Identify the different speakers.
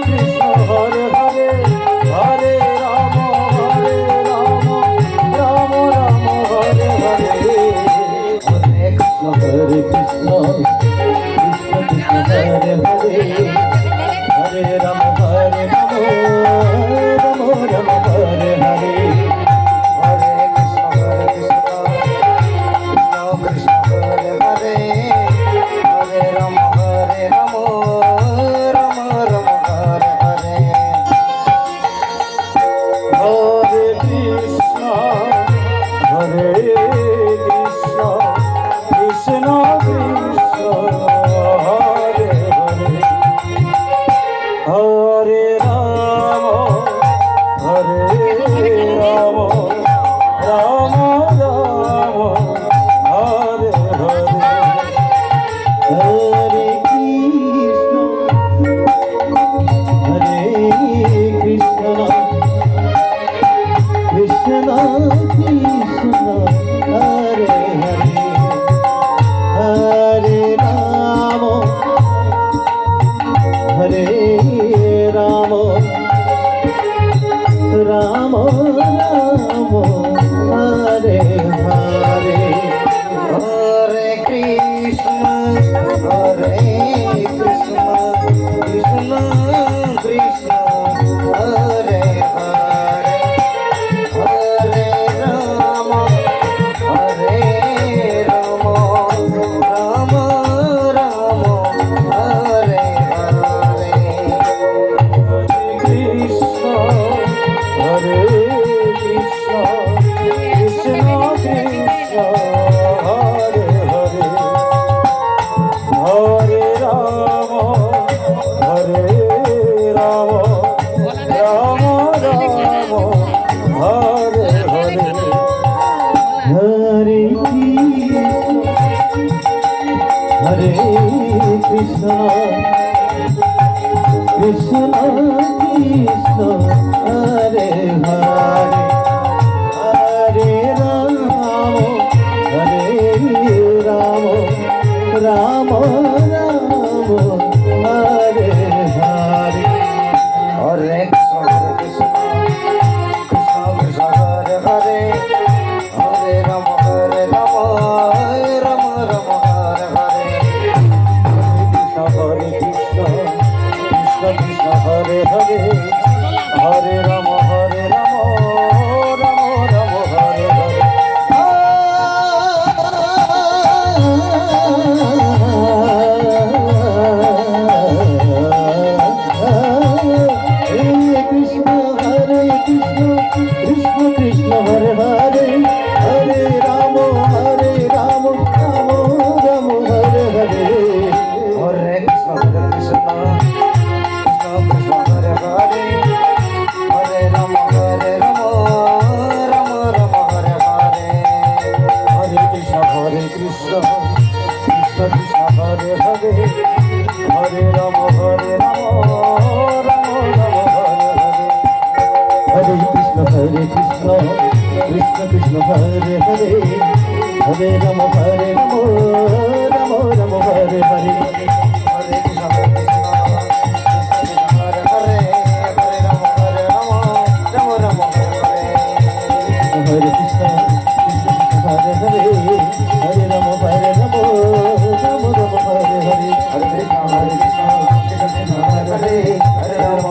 Speaker 1: Krishna Hare Hare Hare Ram Ram Ram Hare Hare Hare Krishna Hare Krishna Krishna Krishna Hare Hare Hare Ram Ram Ram Hare Hare Ram Ram Hare Hare Hare Krishna Krishna Krishna Hare Hare Hare Ram Ram Ram Hare Hare Krishna Hare Krishna Krishna Krishna Hare Hare Hare Ram Ram Ram Ram Hare Hare Hare Krishna Krishna Krishna Hare Hare Hare Ram Ram Ram Hare Hare Hare Krishna Krishna Krishna Hare Hare Hare Ram Ram Ram Hare Hare Hare Krishna Krishna Hare Hare Hare Ram Ram Ram Hare Hare Krishna Krishna Krishna Hare Hare Hare Ram Ram Ram Hare Hare Hare Krishna Krishna Hare Hare Hare Ram Ram Ram Hare Hare Hare Krishna Krishna Krishna Hare Hare Hare Ram Ram Ram Hare Hare Hare Krishna Krishna Krishna Hare Hare Hare Ram Ram Ram Hare Hare Hare Krishna Hare Hare Hare Ram Ram Ram Hare Hare Hare Krishna Hare Hare Hare Ram Ram Ram Hare Hare Hare Krishna Krishna Hare Hare Hare Ram